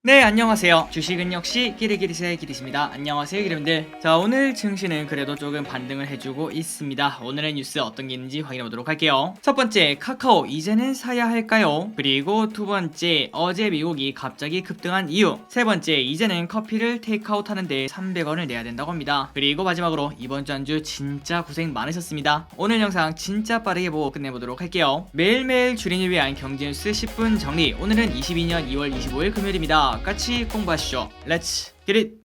네, 안녕하세요. 주식은 역시 끼리끼리새 끼리십니다. 안녕하세요, 기름들. 자, 오늘 증시는 그래도 조금 반등을 해주고 있습니다. 오늘의 뉴스 어떤 게 있는지 확인해 보도록 할게요. 첫 번째, 카카오 이제는 사야 할까요? 그리고 두 번째, 어제 미국이 갑자기 급등한 이유. 세 번째, 이제는 커피를 테이크아웃 하는데 300원을 내야 된다고 합니다. 그리고 마지막으로 이번 주 한 주 진짜 고생 많으셨습니다. 오늘 영상 진짜 빠르게 보고 끝내보도록 할게요. 매일매일 주린을 위한 경제 뉴스 10분 정리. 오늘은 22년 2월 25일 금요일입니다. 같이 공부하시죠. Let's get it!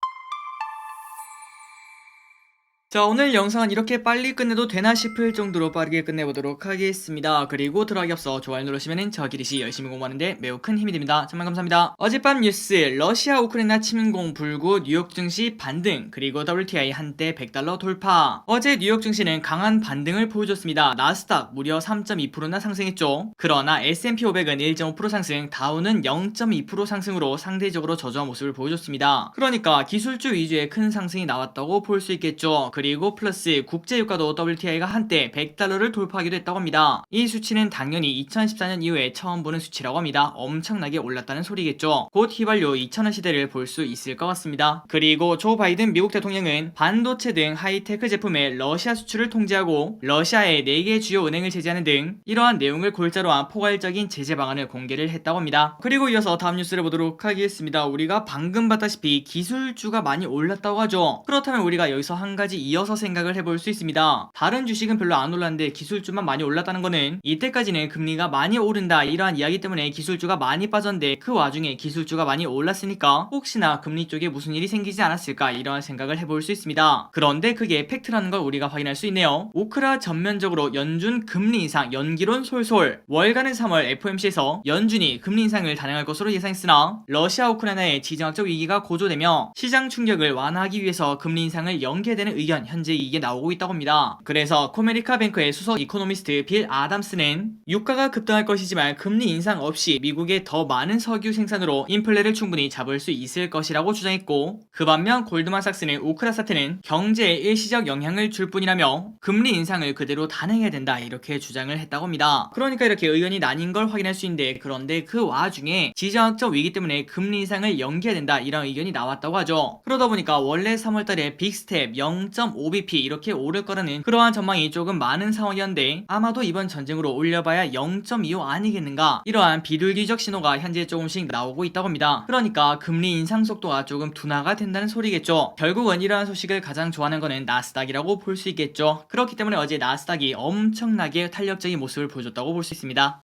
자, 오늘 영상은 이렇게 빨리 끝내도 되나 싶을 정도로 빠르게 끝내보도록 하겠습니다. 그리고 들어가기 앞서 좋아요 누르시면 저 기리시 열심히 공부하는데 매우 큰 힘이 됩니다. 정말 감사합니다. 어젯밤 뉴스, 러시아 우크라이나 침공 불구 뉴욕 증시 반등, 그리고 WTI 한때 100달러 돌파. 어제 뉴욕 증시는 강한 반등을 보여줬습니다. 나스닥 무려 3.2%나 상승했죠. 그러나 S&P 500은 1.5% 상승, 다우는 0.2% 상승으로 상대적으로 저조한 모습을 보여줬습니다. 그러니까 기술주 위주의 큰 상승이 나왔다고 볼 수 있겠죠. 그리고 플러스 국제유가도 WTI가 한때 100달러를 돌파하기도 했다고 합니다. 이 수치는 당연히 2014년 이후에 처음 보는 수치라고 합니다. 엄청나게 올랐다는 소리겠죠. 곧 휘발유 2,000원 시대를 볼 수 있을 것 같습니다. 그리고 조 바이든 미국 대통령은 반도체 등 하이테크 제품의 러시아 수출을 통제하고 러시아의 4개 주요 은행을 제재하는 등 이러한 내용을 골자로 한 포괄적인 제재 방안을 공개를 했다고 합니다. 그리고 이어서 다음 뉴스를 보도록 하겠습니다. 우리가 방금 봤다시피 기술주가 많이 올랐다고 하죠. 그렇다면 우리가 여기서 한 가지 이어서 생각을 해볼 수 있습니다. 다른 주식은 별로 안 올랐는데 기술주만 많이 올랐다는 거는 이때까지는 금리가 많이 오른다 이러한 이야기 때문에 기술주가 많이 빠졌는데 그 와중에 기술주가 많이 올랐으니까 혹시나 금리 쪽에 무슨 일이 생기지 않았을까 이러한 생각을 해볼 수 있습니다. 그런데 그게 팩트라는 걸 우리가 확인할 수 있네요. 오크라 전면적으로 연준 금리 인상 연기론 솔솔. 월간은 3월 FOMC에서 연준이 금리 인상을 단행할 것으로 예상했으나 러시아 우크라이나의 지정학적 위기가 고조되며 시장 충격을 완화하기 위해서 금리 인상을 연기되는 의견 현재 이게 나오고 있다고 합니다. 그래서 코메리카 뱅크의 수석 이코노미스트 빌 아담스는 유가가 급등할 것이지만 금리 인상 없이 미국의 더 많은 석유 생산으로 인플레를 충분히 잡을 수 있을 것이라고 주장했고, 그 반면 골드만삭스는 우크라 사태는 경제에 일시적 영향을 줄 뿐이라며 금리 인상을 그대로 단행해야 된다 이렇게 주장을 했다고 합니다. 그러니까 이렇게 의견이 나뉜 걸 확인할 수 있는데, 그런데 그 와중에 지정학적 위기 때문에 금리 인상을 연기해야 된다 이런 의견이 나왔다고 하죠. 그러다 보니까 원래 3월달에 빅스텝 0.5bp 이렇게 오를 거라는 그러한 전망이 조금 많은 상황이었는데, 아마도 이번 전쟁으로 올려봐야 0.25 아니겠는가 이러한 비둘기적 신호가 현재 조금씩 나오고 있다고 합니다. 그러니까 금리 인상 속도가 조금 둔화가 된다는 소리겠죠. 결국은 이러한 소식을 가장 좋아하는 거는 나스닥이라고 볼 수 있겠죠. 그렇기 때문에 어제 나스닥이 엄청나게 탄력적인 모습을 보여줬다고 볼 수 있습니다.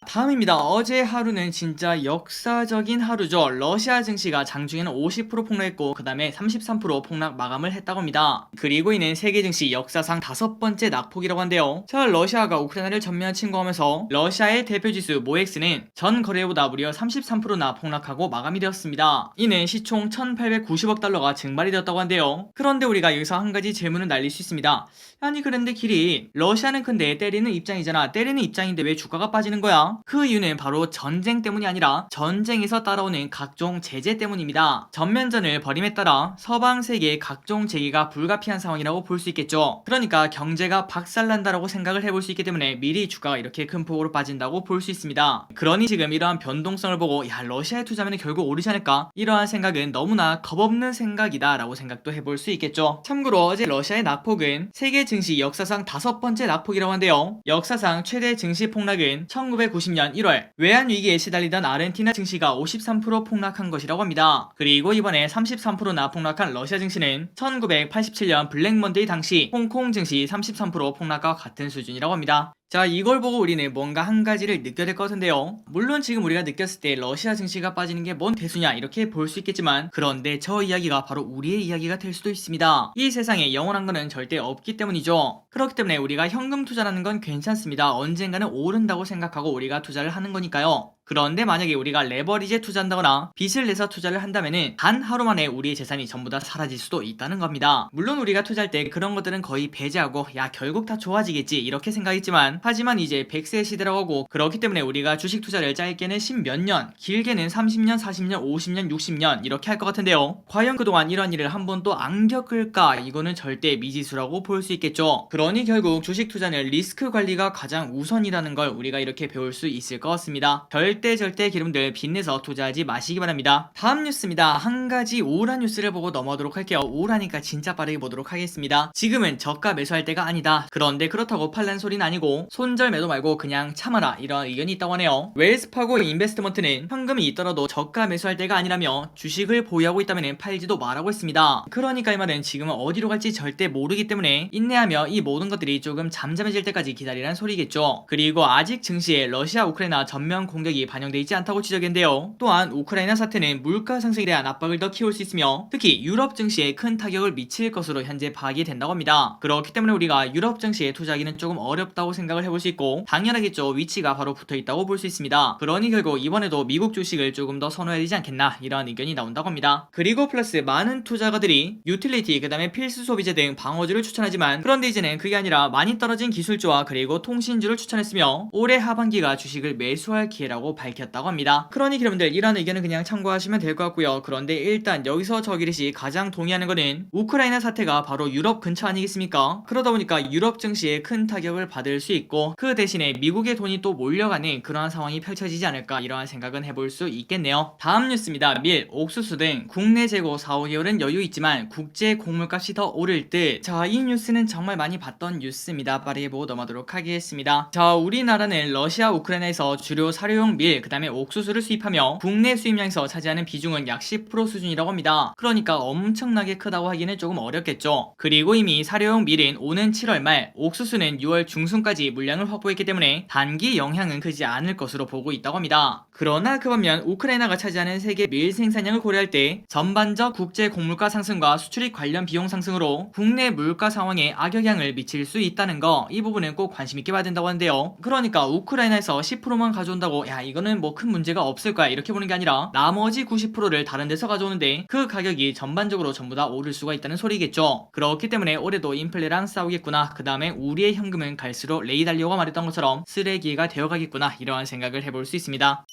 다음입니다. 어제 하루는 진짜 역사적인 하루죠. 러시아 증시가 장중에는 50% 폭락했고 그 다음에 33% 폭락 마감을 했다고 합니다. 그리고 이는 세계 증시 역사상 5번째 낙폭이라고 한대요. 자, 러시아가 우크라이나를 전면 침공하면서 러시아의 대표지수 모엑스는 전 거래보다 무려 33%나 폭락하고 마감이 되었습니다. 이는 시총 1890억 달러가 증발이 되었다고 한대요. 그런데 우리가 여기서 한 가지 질문을 날릴 수 있습니다. 아니 그런데 길이 러시아는 근데 때리는 입장이잖아. 때리는 입장인데 왜 주가가 빠지는 거야? 그 이유는 바로 전쟁 때문이 아니라 전쟁에서 따라오는 각종 제재 때문입니다. 전면전을 벌임에 따라 서방 세계의 각종 제기가 불가피한 상황이라고 볼 수 있겠죠. 그러니까 경제가 박살난다라고 생각을 해볼 수 있기 때문에 미리 주가가 이렇게 큰 폭으로 빠진다고 볼 수 있습니다. 그러니 지금 이러한 변동성을 보고 야, 러시아에 투자하면 결국 오르지 않을까? 이러한 생각은 너무나 겁없는 생각이다 라고 생각도 해볼 수 있겠죠. 참고로 어제 러시아의 낙폭은 세계 증시 역사상 5번째 낙폭이라고 한데요. 역사상 최대 증시 폭락은 1990년 1월 외환위기에 시달리던 아르헨티나 증시가 53% 폭락한 것이라고 합니다. 그리고 이번에 33%나 폭락한 러시아 증시는 1987년 블랙먼데이 당시 홍콩 증시 33% 폭락과 같은 수준이라고 합니다. 자, 이걸 보고 우리는 뭔가 한 가지를 느껴야 될 것 같은데요. 물론 지금 우리가 느꼈을 때 러시아 증시가 빠지는 게 뭔 대수냐 이렇게 볼 수 있겠지만, 그런데 저 이야기가 바로 우리의 이야기가 될 수도 있습니다. 이 세상에 영원한 거는 절대 없기 때문이죠. 그렇기 때문에 우리가 현금 투자라는 건 괜찮습니다. 언젠가는 오른다고 생각하고 우리가 투자를 하는 거니까요. 그런데 만약에 우리가 레버리지에 투자한다거나 빚을 내서 투자를 한다면은 단 하루 만에 우리의 재산이 전부 다 사라질 수도 있다는 겁니다. 물론 우리가 투자할 때 그런 것들은 거의 배제하고 야, 결국 다 좋아지겠지 이렇게 생각했지만, 하지만 이제 100세 시대라고 하고, 그렇기 때문에 우리가 주식 투자를 짧게는 10몇 년, 길게는 30년, 40년, 50년, 60년 이렇게 할 것 같은데요. 과연 그동안 이런 일을 한 번도 안 겪을까? 이거는 절대 미지수라고 볼 수 있겠죠. 그러니 결국 주식 투자는 리스크 관리가 가장 우선이라는 걸 우리가 이렇게 배울 수 있을 것 같습니다. 절대 기름들 빚내서 투자하지 마시기 바랍니다. 다음 뉴스입니다. 한 가지 우울한 뉴스를 보고 넘어가도록 할게요. 우울하니까 진짜 빠르게 보도록 하겠습니다. 지금은 저가 매수할 때가 아니다. 그런데 그렇다고 팔란 소리는 아니고 손절 매도 말고 그냥 참아라, 이런 의견이 있다고 하네요. 웰스파고 인베스트먼트는 현금이 있더라도 저가 매수할 때가 아니라며 주식을 보유하고 있다면 팔지도 말라고 했습니다. 그러니까 이 말은 지금은 어디로 갈지 절대 모르기 때문에 인내하며 이 모든 것들이 조금 잠잠해질 때까지 기다리라는 소리겠죠. 그리고 아직 증시에 러시아 우크라이나 전면 공격이 반영되어 있지 않다고 지적했는데요. 또한 우크라이나 사태는 물가 상승에 대한 압박을 더 키울 수 있으며 특히 유럽 증시에 큰 타격을 미칠 것으로 현재 파악이 된다고 합니다. 그렇기 때문에 우리가 유럽 증시에 투자하기는 조금 어렵다고 생각을 해볼 수 있고 당연하겠죠. 위치가 바로 붙어있다고 볼 수 있습니다. 그러니 결국 이번에도 미국 주식을 조금 더 선호해야 되지 않겠나, 이런 의견이 나온다고 합니다. 그리고 플러스 많은 투자가들이 유틸리티 그 다음에 필수 소비재 등 방어주를 추천하지만 그런데 이제는 그게 아니라 많이 떨어진 기술주와 그리고 통신주를 추천했으며 올해 하반기가 주식을 매수할 기회라고 밝혔다고 합니다. 그러니 여러분들 이런 의견은 그냥 참고하시면 될 것 같고요. 그런데 일단 여기서 저기릿이 가장 동의하는 거는 우크라이나 사태가 바로 유럽 근처 아니겠습니까? 그러다 보니까 유럽 증시에 큰 타격을 받을 수 있고 그 대신에 미국의 돈이 또 몰려가는 그러한 상황이 펼쳐지지 않을까, 이러한 생각은 해볼 수 있겠네요. 다음 뉴스입니다. 밀, 옥수수 등 국내 재고 4, 5개월은 여유 있지만 국제 곡물값이 더 오를 듯. 자, 이 뉴스는 정말 많이 봤던 뉴스입니다. 빠르게 보고 넘어가도록 하겠습니다. 자, 우리나라는 러시아 우크라이나에서 주로 사료용 밀 그 다음에 옥수수를 수입하며 국내 수입량에서 차지하는 비중은 약 10% 수준이라고 합니다. 그러니까 엄청나게 크다고 하기는 조금 어렵겠죠. 그리고 이미 사료용 밀은 오는 7월 말, 옥수수는 6월 중순까지 물량을 확보했기 때문에 단기 영향은 크지 않을 것으로 보고 있다고 합니다. 그러나 그 반면 우크라이나가 차지하는 세계 밀 생산량을 고려할 때 전반적 국제 곡물가 상승과 수출입 관련 비용 상승으로 국내 물가 상황에 악영향을 미칠 수 있다는 거, 이 부분은 꼭 관심 있게 봐야 된다고 하는데요. 그러니까 우크라이나에서 10%만 가져온다고 야 이거는 뭐 큰 문제가 없을 거야 이렇게 보는 게 아니라 나머지 90%를 다른 데서 가져오는데 그 가격이 전반적으로 전부 다 오를 수가 있다는 소리겠죠. 그렇기 때문에 올해도 인플레랑 싸우겠구나, 그 다음에 우리의 현금은 갈수록 레이 달리오가 말했던 것처럼 쓰레기가 되어가겠구나, 이러한 생각을 해볼 수 있습니다.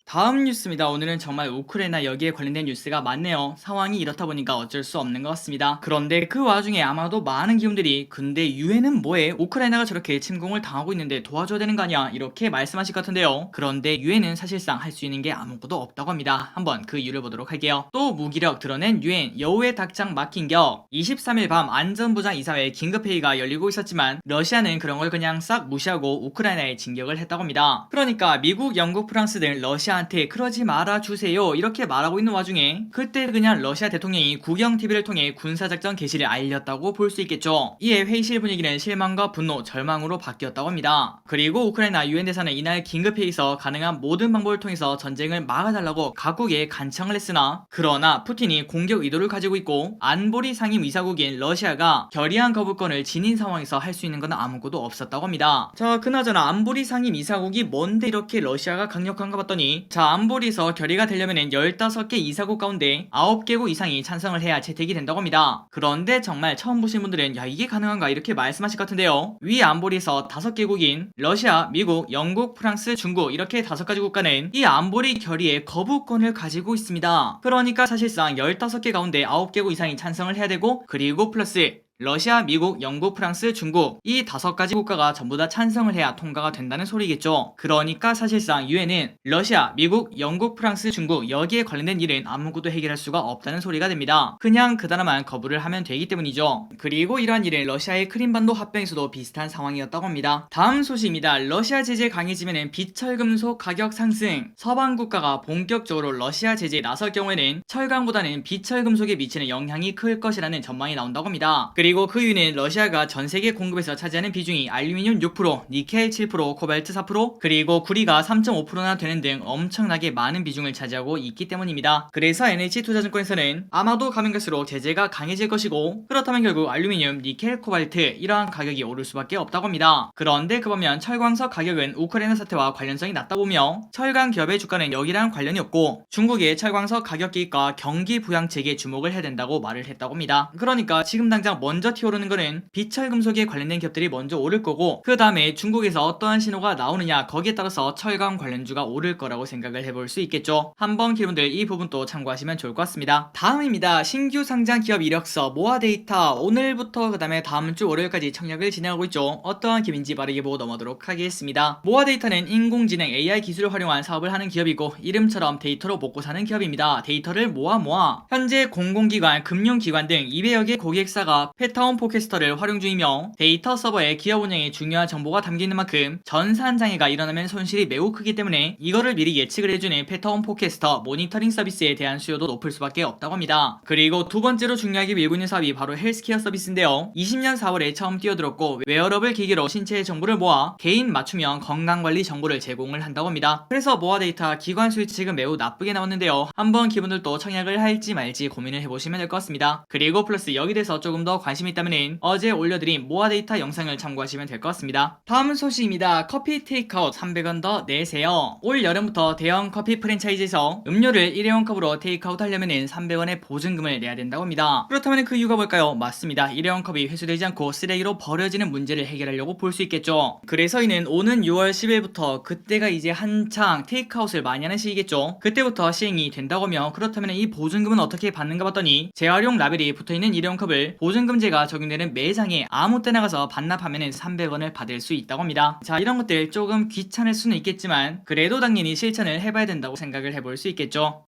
다음 뉴스입니다. 오늘은 정말 우크라이나 여기에 관련된 뉴스가 많네요. 상황이 이렇다 보니까 어쩔 수 없는 것 같습니다. 그런데 그 와중에 아마도 많은 기업들이 근데 유엔은 뭐해? 우크라이나가 저렇게 침공을 당하고 있는데 도와줘야 되는 거 아니야? 이렇게 말씀하실 것 같은데요. 그런데 유엔은 사실상 할 수 있는 게 아무것도 없다고 합니다. 한번 그 이유를 보도록 할게요. 또 무기력 드러낸 유엔, 여우의 닭장 막힌 격. 23일 밤 안전보장 이사회 긴급회의가 열리고 있었지만 러시아는 그런 걸 그냥 싹 무시하고 우크라이나에 진격을 했다고 합니다. 그러니까 미국, 영국, 프랑스 등 러시아한테 그러지 말아 주세요 이렇게 말하고 있는 와중에 그때 그냥 러시아 대통령이 국영TV를 통해 군사작전 개시를 알렸다고 볼 수 있겠죠. 이에 회의실 분위기는 실망과 분노, 절망으로 바뀌었다고 합니다. 그리고 우크라이나 유엔 대사는 이날 긴급회의에서 가능한 모든 방법을 통해서 전쟁을 막아달라고 각국에 간청을 했으나 그러나 푸틴이 공격 의도를 가지고 있고 안보리 상임 이사국인 러시아가 결의안 거부권을 지닌 상황에서 할 수 있는 건 아무것도 없었다고 합니다. 자, 그나저나 안보리 상임 이사국이 뭔데 이렇게 러시아가 강력한가 봤더니 자, 안보리에서 결의가 되려면 15개 이사국 가운데 9개국 이상이 찬성을 해야 채택이 된다고 합니다. 그런데 정말 처음 보신 분들은 야 이게 가능한가 이렇게 말씀하실 것 같은데요. 위 안보리에서 5개국인 러시아, 미국, 영국, 프랑스, 중국 이렇게 5가지 국가는 이 안보리 결의의 거부권을 가지고 있습니다. 그러니까 사실상 15개 가운데 9개국 이상이 찬성을 해야 되고 그리고 플러스 러시아, 미국, 영국, 프랑스, 중국 이 5가지 국가가 전부 다 찬성을 해야 통과가 된다는 소리겠죠. 그러니까 사실상 유엔은 러시아, 미국, 영국, 프랑스, 중국 여기에 관련된 일은 아무것도 해결할 수가 없다는 소리가 됩니다. 그냥 그 나라만 거부를 하면 되기 때문이죠. 그리고 이러한 일은 러시아의 크림반도 합병에서도 비슷한 상황이었다고 합니다. 다음 소식입니다. 러시아 제재 강해지면 비철금속 가격 상승. 서방 국가가 본격적으로 러시아 제재에 나설 경우에는 철강보다는 비철금속에 미치는 영향이 클 것이라는 전망이 나온다고 합니다. 그리고 그 이유는 러시아가 전세계 공급에서 차지하는 비중이 알루미늄 6%, 니켈 7%, 코발트 4%, 그리고 구리가 3.5%나 되는 등 엄청나게 많은 비중을 차지하고 있기 때문입니다. 그래서 NH투자증권에서는 아마도 가면 갈수록 제재가 강해질 것이고 그렇다면 결국 알루미늄, 니켈, 코발트 이러한 가격이 오를 수밖에 없다고 합니다. 그런데 그 반면 철광석 가격은 우크라이나 사태와 관련성이 낮다 보며 철강 기업의 주가는 여기랑 관련이 없고 중국의 철광석 가격 기입과 경기 부양책에 주목을 해야 된다고 말을 했다고 합니다. 그러니까 지금 당장 먼저 먼저 튀어오르는 거는 비철금속에 관련된 기업들이 먼저 오를 거고, 그 다음에 중국에서 어떠한 신호가 나오느냐 거기에 따라서 철강 관련주가 오를 거라고 생각을 해볼 수 있겠죠. 한번 여러분들 이 부분도 참고하시면 좋을 것 같습니다. 다음입니다. 신규 상장 기업 이력서 모아데이터, 오늘부터 그 다음에 다음 주 월요일까지 청약을 진행하고 있죠. 어떠한 기업인지 빠르게 보고 넘어가도록 하겠습니다. 모아데이터는 인공지능 AI 기술을 활용한 사업을 하는 기업이고, 이름처럼 데이터로 먹고 사는 기업입니다. 데이터를 모아 현재 공공기관, 금융기관 등 200여 개 고객사가 페타원 포캐스터를 활용 중이며, 데이터 서버에 기업 운영에 중요한 정보가 담기는 만큼 전산장애가 일어나면 손실이 매우 크기 때문에 이거를 미리 예측을 해주는 페타원 포캐스터 모니터링 서비스에 대한 수요도 높을 수밖에 없다고 합니다. 그리고 두 번째로 중요하게 밀고 있는 사업이 바로 헬스케어 서비스인데요. 20년 4월에 처음 뛰어들었고, 웨어러블 기기로 신체의 정보를 모아 개인 맞춤형 건강관리 정보를 제공을 한다고 합니다. 그래서 모아데이터 기관 수익책은 매우 나쁘게 나왔는데요. 한번 기분들도 청약을 할지 말지 고민을 해보시면 될 것 같습니다. 그리고 플러스 여기 대해서 조금 더 관심이 있다면 어제 올려드린 모아데이터 영상을 참고하시면 될 것 같습니다. 다음 소식입니다. 커피 테이크아웃 300원 더 내세요. 올 여름부터 대형 커피 프랜차이즈에서 음료를 일회용 컵으로 테이크아웃 하려면 300원의 보증금을 내야 된다고 합니다. 그렇다면 그 이유가 뭘까요? 맞습니다. 일회용 컵이 회수되지 않고 쓰레기로 버려지는 문제를 해결하려고 볼 수 있겠죠. 그래서 이는 오는 6월 10일부터, 그때가 이제 한창 테이크아웃을 많이 하는 시기겠죠. 그때부터 시행이 된다고 하며, 그렇다면 이 보증금은 어떻게 받는가 봤더니 재활용 라벨이 붙어있는 일회용 컵을 보증금제가 적용되는 매장에 아무 때나 가서 반납하면 300원을 받을 수 있다고 합니다. 자, 이런 것들 조금 귀찮을 수는 있겠지만 그래도 당연히 실천을 해봐야 된다고 생각을 해볼 수 있겠죠.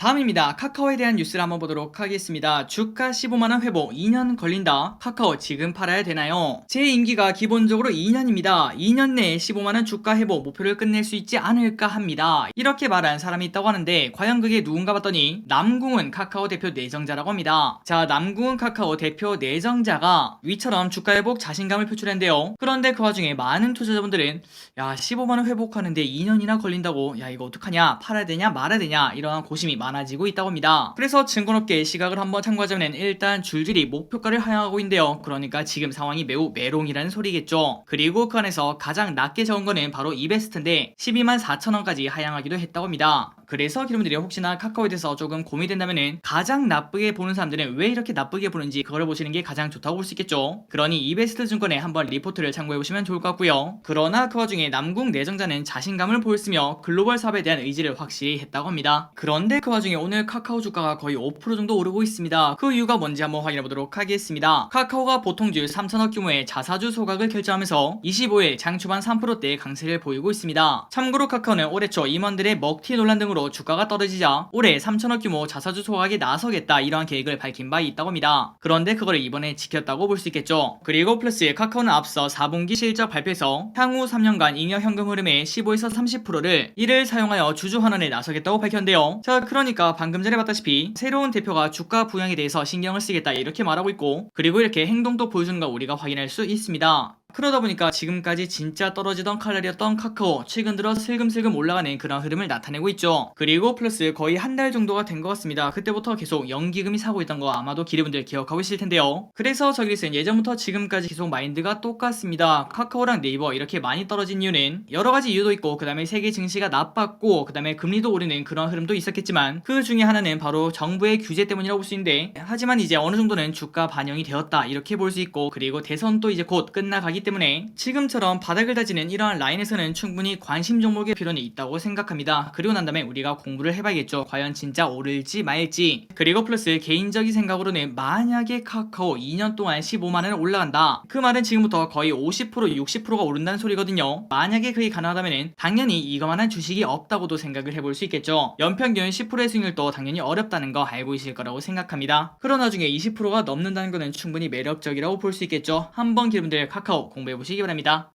다음입니다. 카카오에 대한 뉴스를 한번 보도록 하겠습니다. 주가 15만원 회복 2년 걸린다. 카카오 지금 팔아야 되나요? 제 임기가 기본적으로 2년입니다. 2년 내에 15만원 주가 회복 목표를 끝낼 수 있지 않을까 합니다. 이렇게 말한 사람이 있다고 하는데, 과연 그게 누군가 봤더니 남궁은 카카오 대표 내정자라고 합니다. 자, 남궁은 카카오 대표 내정자가 위처럼 주가 회복 자신감을 표출했는데요. 그런데 그 와중에 많은 투자자분들은 야, 15만원 회복하는데 2년이나 걸린다고, 야 이거 어떡하냐, 팔아야 되냐 말아야 되냐, 이런 고심이 많아지고 있다고 합니다. 그래서 증권업계의 시각을 한번 참고하자면 일단 줄줄이 목표가를 하향하고 있는데요. 그러니까 지금 상황이 매우 메롱이라는 소리겠죠. 그리고 그 안에서 가장 낮게 적은 거는 바로 이베스트인데 12만 4천원까지 하향하기도 했다고 합니다. 그래서 여러분들이 혹시나 카카오에 대해서 조금 고민이 된다면은, 가장 나쁘게 보는 사람들은 왜 이렇게 나쁘게 보는지 그거를 보시는 게 가장 좋다고 볼 수 있겠죠. 그러니 이베스트 증권에 한번 리포트를 참고해보시면 좋을 것 같고요. 그러나 그 와중에 남궁 내정자는 자신감을 보였으며 글로벌 사업에 대한 의지를 확실히 했다고 합니다. 그런데 그 와중에 오늘 카카오 주가가 거의 5% 정도 오르고 있습니다. 그 이유가 뭔지 한번 확인해보도록 하겠습니다. 카카오가 보통주 3천억 규모의 자사주 소각을 결정하면서 25일 장 초반 3%대 강세를 보이고 있습니다. 참고로 카카오는 올해 초 임원들의 먹튀 논란 등으로 주가가 떨어지자 올해 3천억 규모 자사주 소각에 나서겠다, 이러한 계획을 밝힌 바 있다고 합니다. 그런데 그거를 이번에 지켰다고 볼 수 있겠죠. 그리고 플러스 카카오는 앞서 4분기 실적 발표에서 향후 3년간 잉여 현금 흐름의 15에서 30%를 이를 사용하여 주주 환원에 나서겠다고 밝혔는데요. 자, 그러니까 방금 전에 봤다시피 새로운 대표가 주가 부양에 대해서 신경을 쓰겠다 이렇게 말하고 있고, 그리고 이렇게 행동도 보여주는 거 우리가 확인할 수 있습니다. 그러다 보니까 지금까지 진짜 떨어지던 칼날이었던 카카오, 최근 들어 슬금슬금 올라가는 그런 흐름을 나타내고 있죠. 그리고 플러스 거의 한 달 정도가 된 것 같습니다. 그때부터 계속 연기금이 사고 있던 거 아마도 기대분들 기억하고 있을 텐데요. 그래서 저기서 예전부터 지금까지 계속 마인드가 똑같습니다. 카카오랑 네이버 이렇게 많이 떨어진 이유는 여러 가지 이유도 있고, 그 다음에 세계 증시가 나빴고, 그 다음에 금리도 오르는 그런 흐름도 있었겠지만, 그 중에 하나는 바로 정부의 규제 때문이라고 볼 수 있는데, 하지만 이제 어느 정도는 주가 반영이 되었다 이렇게 볼 수 있고, 그리고 대선도 이제 곧 끝나가기 때문에 지금처럼 바닥을 다지는 이러한 라인에서는 충분히 관심 종목의 필요는 있다고 생각합니다. 그리고 난 다음에 우리가 공부를 해봐야겠죠. 과연 진짜 오를지 말지. 그리고 플러스 개인적인 생각으로는 만약에 카카오 2년 동안 15만원을 올라간다, 그 말은 지금부터 거의 50% 60%가 오른다는 소리거든요. 만약에 그게 가능하다면 당연히 이거만한 주식이 없다고도 생각을 해볼 수 있겠죠. 연평균 10%의 수익률도 당연히 어렵다는 거 알고 있을 거라고 생각합니다. 그런 와중에 20%가 넘는다는 거는 충분히 매력적이라고 볼 수 있겠죠. 한번 여러분들 카카오 공부해보시기 바랍니다.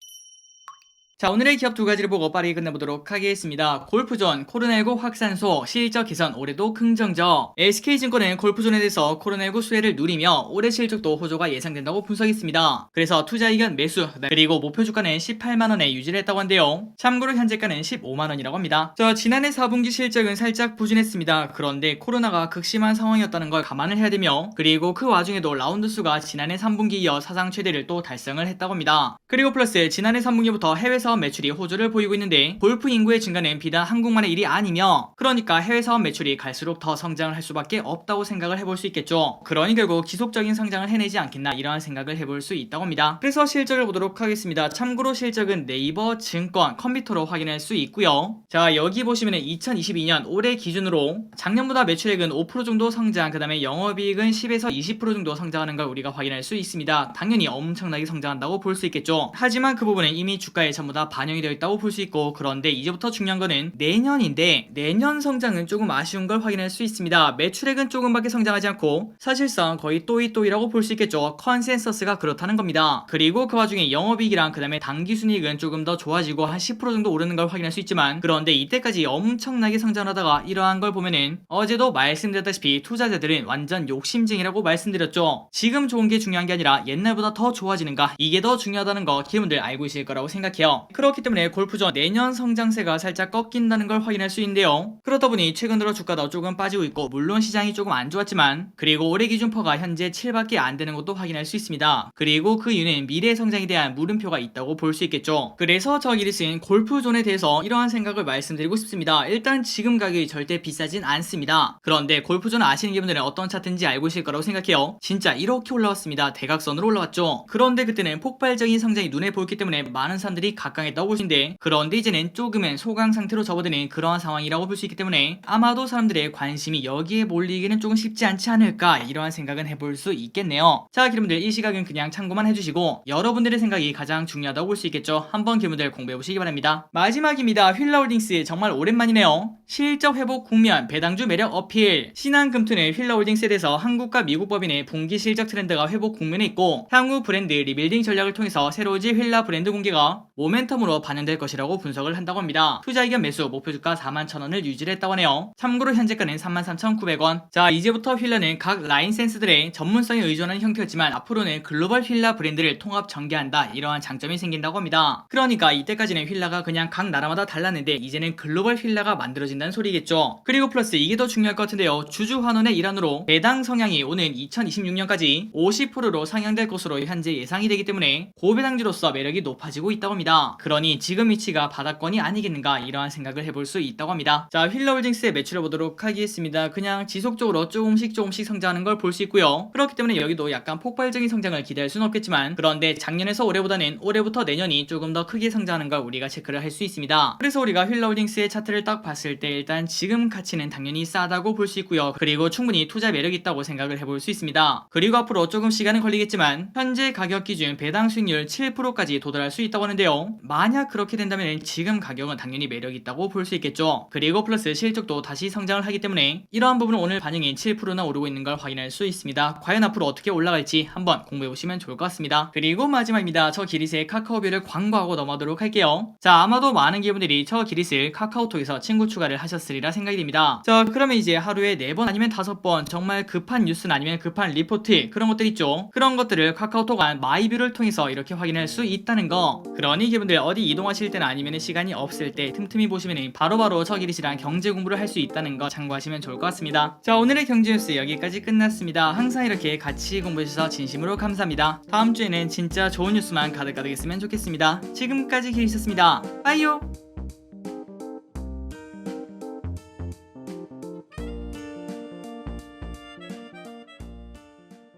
자, 오늘의 기업 두 가지를 보고 빠르게 끝내보도록 하겠습니다. 골프존, 코로나19 확산소, 실적 개선 올해도 긍정적. SK증권은 골프존에 대해서 코로나19 수혜를 누리며 올해 실적도 호조가 예상된다고 분석했습니다. 그래서 투자 의견 매수, 그리고 목표 주가는 18만원에 유지를 했다고 한데요. 참고로 현재가는 15만원이라고 합니다. 자, 지난해 4분기 실적은 살짝 부진했습니다. 그런데 코로나가 극심한 상황이었다는 걸 감안을 해야 되며, 그리고 그 와중에도 라운드 수가 지난해 3분기 이어 사상 최대를 또 달성을 했다고 합니다. 그리고 플러스 지난해 3분기부터 해외 사업 사업 매출이 호조를 보이고 있는데 골프 인구의 증가는 비단 한국만의 일이 아니며 그러니까 해외 사업 매출이 갈수록 더 성장을 할 수밖에 없다고 생각을 해볼 수 있겠죠. 그러니 결국 지속적인 성장을 해내지 않겠나 이러한 생각을 해볼 수 있다고 합니다. 그래서 실적을 보도록 하겠습니다. 참고로 실적은 네이버 증권 컴퓨터로 확인할 수 있고요. 자, 여기 보시면 2022년 올해 기준으로 작년보다 매출액은 5% 정도 성장, 그 다음에 영업이익은 10에서 20% 정도 성장하는 걸 우리가 확인할 수 있습니다. 당연히 엄청나게 성장한다고 볼 수 있겠죠. 하지만 그 부분은 이미 주가에 전부 다 반영이 되어 있다고 볼 수 있고, 그런데 이제부터 중요한 거는 내년인데 내년 성장은 조금 아쉬운 걸 확인할 수 있습니다. 매출액은 조금밖에 성장하지 않고 사실상 거의 또이또이라고 볼 수 있겠죠. 컨센서스가 그렇다는 겁니다. 그리고 그 와중에 영업이익이랑 그 다음에 당기순이익은 조금 더 좋아지고 한 10% 정도 오르는 걸 확인할 수 있지만, 그런데 이때까지 엄청나게 성장하다가 이러한 걸 보면은 어제도 말씀드렸다시피 투자자들은 완전 욕심쟁이라고 말씀드렸죠. 지금 좋은 게 중요한 게 아니라 옛날보다 더 좋아지는가, 이게 더 중요하다는 거 기분들 알고 있을 거라고 생각해요. 그렇기 때문에 골프전 내년 성장세가 살짝 꺾인다는 걸 확인할 수 있는데요. 그러다 보니 최근 들어 주가도 조금 빠지고 있고, 물론 시장이 조금 안 좋았지만 그리고 올해 기준 퍼가 현재 7밖에 안 되는 것도 확인할 수 있습니다. 그리고 그 이유는 미래 성장에 대한 물음표가 있다고 볼 수 있겠죠. 그래서 저 기리스는 골프존에 대해서 이러한 생각을 말씀드리고 싶습니다. 일단 지금 가격이 절대 비싸진 않습니다. 그런데 골프존 아시는 분들은 어떤 차트인지 알고 있을 거라고 생각해요. 진짜 이렇게 올라왔습니다. 대각선으로 올라왔죠. 그런데 그때는 폭발적인 성장이 눈에 보였기 때문에 많은 사람들이 각광했다고 볼 수 있는데, 그런데 이제는 조금은 소강 상태로 접어드는 그러한 상황이라고 볼 수 있기 때문에 아마도 사람들의 관심이 여기에 몰리기는 조금 쉽지 않지 않을까, 이러한 생각은 해볼 수 있겠네요. 자, 기분들 이 시각은 그냥 참고만 해주시고 여러분들의 생각이 가장 중요하다고 볼 수 있겠죠. 한번 기분들 공부해보시기 바랍니다. 마지막입니다. 휠라홀딩스 정말 오랜만이네요. 실적 회복 국면, 배당주 매력 어필. 신한금투는 휠라홀딩스에 대해서 한국과 미국 법인의 분기 실적 트렌드가 회복 국면에 있고 향후 브랜드 리빌딩 전략을 통해서 새로워질 휠라 브랜드 공개가 모멘텀으로 반영될 것이라고 분석을 한다고 합니다. 투자 의견 매수 목표 주가 41,000원을 유지했다고 하네요. 참고로 현재가는 33,900원. 자, 이제부터 휠라는 각 라인센스들의 전문성에 의존하는 형태였지만 앞으로는 글로벌 휠라 브랜드를 통합 전개한다, 이러한 장점이 생긴다고 합니다. 그러니까 이때까지는 휠라가 그냥 각 나라마다 달랐는데 이제는 글로벌 휠라가 만들어진다는 소리겠죠. 그리고 플러스 이게 더 중요할 것 같은데요. 주주환원의 일환으로 배당 성향이 오는 2026년까지 50%로 상향될 것으로 현재 예상이 되기 때문에 고배당주로서 매력이 높아지고 있다고 합니다. 그러니 지금 위치가 바닥권이 아니겠는가, 이러한 생각을 해볼 수 있다고 합니다. 자, 휠라홀딩스의 매출을 보도록 하겠습니다. 그냥 지속적으로 조금씩 성장하는 걸 볼 수 있고요. 그렇기 때문에 여기도 약간 폭발적인 성장을 기대할 수는 없겠지만, 그런데 작년에서 올해보다는 올해부터 내년이 조금 더 크게 성장하는 걸 우리가 체크를 할 수 있습니다. 그래서 우리가 휠라홀딩스의 차트를 딱 봤을 때 일단 지금 가치는 당연히 싸다고 볼 수 있고요. 그리고 충분히 투자 매력이 있다고 생각을 해볼 수 있습니다. 그리고 앞으로 조금 시간은 걸리겠지만 현재 가격 기준 배당 수익률 7%까지 도달할 수 있다고 하는데요. 만약 그렇게 된다면 지금 가격은 당연히 매력이 있다고 볼 수 있겠죠. 그리고 플러스 실적도 다시 성장을 하기 때문에 이러한 부분은 오늘 반영이 7%나 오르고 있는 걸 확인할 수 있습니다. 과연 앞으로 어떻게 올라갈지 한번 공부해보시면 좋을 것 같습니다. 그리고 마지막입니다. 저 기리스의 카카오뷰를 광고하고 넘어가도록 할게요. 자, 아마도 많은 분들이 저 기리스를 카카오톡에서 친구 추가를 하셨으리라 생각이 됩니다. 자, 그러면 이제 하루에 4번 아니면 5번 정말 급한 뉴스나 아니면 급한 리포트, 그런 것들 있죠. 그런 것들을 카카오톡 안 마이뷰를 통해서 이렇게 확인할 수 있다는 거. 그러니 여러분들 어디 이동하실 때나 아니면 시간이 없을 때 틈틈이 보시면 바로바로 저 기리스랑 경제 공부를 할 수 있다는 거 참고하시면 좋을 것 같습니다. 자, 오늘의 경제 뉴스 여기까지 끝났습니다. 항상 이렇게 같이 공부해주셔서 진심으로 감사합니다. 다음 주에는 진짜 좋은 뉴스만 가득가득 있으면 좋겠습니다. 지금까지 기리스였습니다. 빠이요.